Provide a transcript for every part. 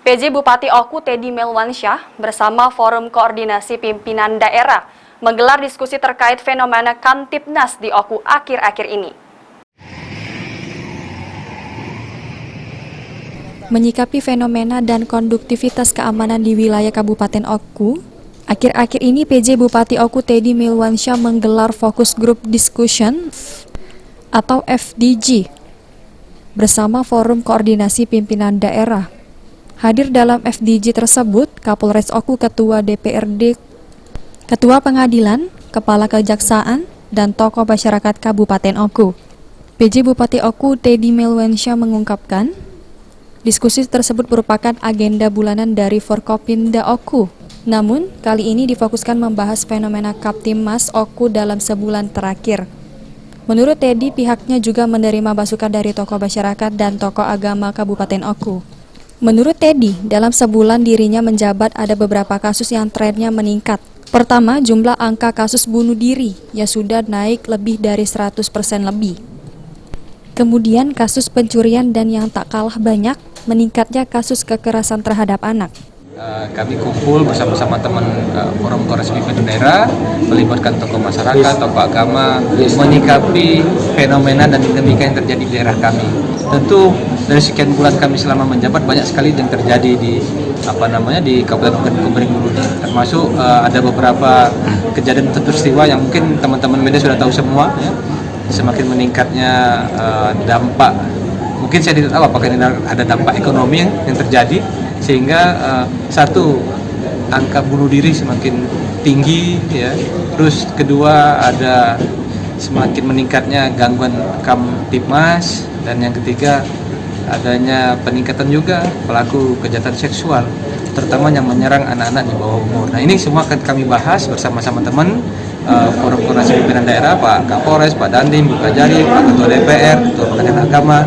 PJ Bupati Oku Teddy Melwansyah bersama Forum Koordinasi Pimpinan Daerah menggelar diskusi terkait fenomena Kamtibnas di Oku akhir-akhir ini. Menyikapi fenomena dan konduktivitas keamanan di wilayah Kabupaten Oku, akhir-akhir ini PJ Bupati Oku Teddy Melwansyah menggelar Focus Group Discussion atau FDG bersama Forum Koordinasi Pimpinan Daerah. Hadir dalam FDG tersebut, Kapolres Oku, Ketua DPRD, Ketua Pengadilan, Kepala Kejaksaan, dan tokoh masyarakat Kabupaten Oku. PJ Bupati Oku Teddy Melwansyah mengungkapkan, diskusi tersebut merupakan agenda bulanan dari Forkopimda Oku. Namun, kali ini difokuskan membahas fenomena Kamtibmas Oku dalam sebulan terakhir. Menurut Teddy, pihaknya juga menerima masukan dari tokoh masyarakat dan tokoh agama Kabupaten Oku. Menurut Teddy, dalam sebulan dirinya menjabat ada beberapa kasus yang trennya meningkat. Pertama, jumlah angka kasus bunuh diri yang sudah naik lebih dari 100% lebih. Kemudian kasus pencurian dan yang tak kalah banyak, meningkatnya kasus kekerasan terhadap anak. Kami kumpul bersama-sama teman Forum Koordinasi Pimpinan Daerah, melibatkan tokoh masyarakat, tokoh agama, menyikapi fenomena dan dinamika yang terjadi di daerah kami. Tentu dari sekian bulan kami selama menjabat banyak sekali yang terjadi di Kabupaten Komering Ulu, termasuk ada beberapa kejadian atau peristiwa yang mungkin teman-teman media sudah tahu semua. Ya. Semakin meningkatnya dampak, mungkin saya tidak tahu apakah ini ada dampak ekonomi yang terjadi, sehingga satu, angka bunuh diri semakin tinggi, ya. Terus kedua, ada semakin meningkatnya gangguan Kamtibmas, dan yang ketiga adanya peningkatan juga pelaku kejahatan seksual, terutama yang menyerang anak-anak di bawah umur. Nah, ini semua akan kami bahas bersama-sama teman Forum Koordinasi Pimpinan Daerah, Pak Kapolres, Pak Dandim, Bu Kajari, Pak Ketua DPR, Ketua Pengadilan Agama,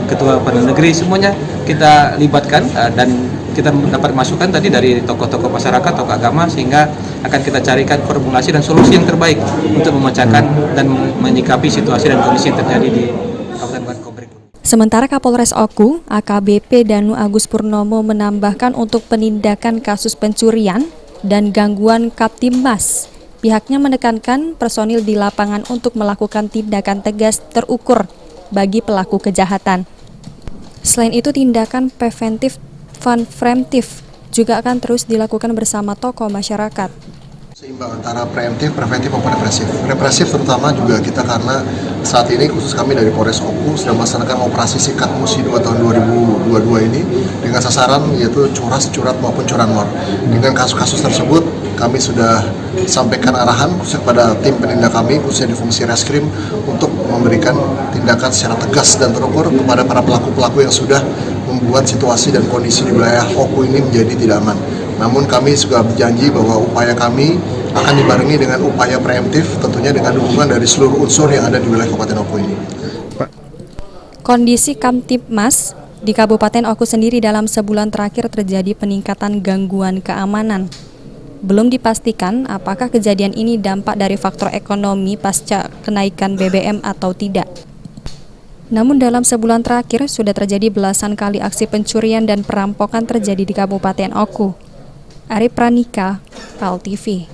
Ketua Pengadilan Negeri, semuanya kita libatkan dan kita mendapat masukan tadi dari tokoh-tokoh masyarakat, tokoh agama, sehingga akan kita carikan formulasi dan solusi yang terbaik untuk memecahkan dan menyikapi situasi dan kondisi yang terjadi di Kabupaten Komering. Sementara Kapolres Oku, AKBP Danu Agus Purnomo menambahkan untuk penindakan kasus pencurian dan gangguan Kamtibmas, pihaknya menekankan personil di lapangan untuk melakukan tindakan tegas terukur bagi pelaku kejahatan. Selain itu, tindakan preventif preventif juga akan terus dilakukan bersama tokoh masyarakat. Seimbang antara preventif maupun represif. Represif terutama juga kita karena saat ini khusus kami dari Polres Oku sedang melaksanakan operasi Sikat Musi 2 tahun 2022 ini dengan sasaran yaitu curat maupun curanmor. Dengan kasus-kasus tersebut kami sudah sampaikan arahan khusus kepada tim penindak kami khususnya di fungsi reskrim untuk memberikan tindakan secara tegas dan terukur kepada para pelaku-pelaku yang sudah membuat situasi dan kondisi di wilayah Oku ini menjadi tidak aman. Namun kami juga berjanji bahwa upaya kami akan dibarengi dengan upaya preemptif, tentunya dengan dukungan dari seluruh unsur yang ada di wilayah Kabupaten Oku ini. Kondisi Kamtibmas di Kabupaten Oku sendiri dalam sebulan terakhir terjadi peningkatan gangguan keamanan. Belum dipastikan apakah kejadian ini dampak dari faktor ekonomi pasca kenaikan BBM atau tidak. Namun dalam sebulan terakhir sudah terjadi belasan kali aksi pencurian dan perampokan terjadi di Kabupaten Oku. Ari Pranika, PAL TV.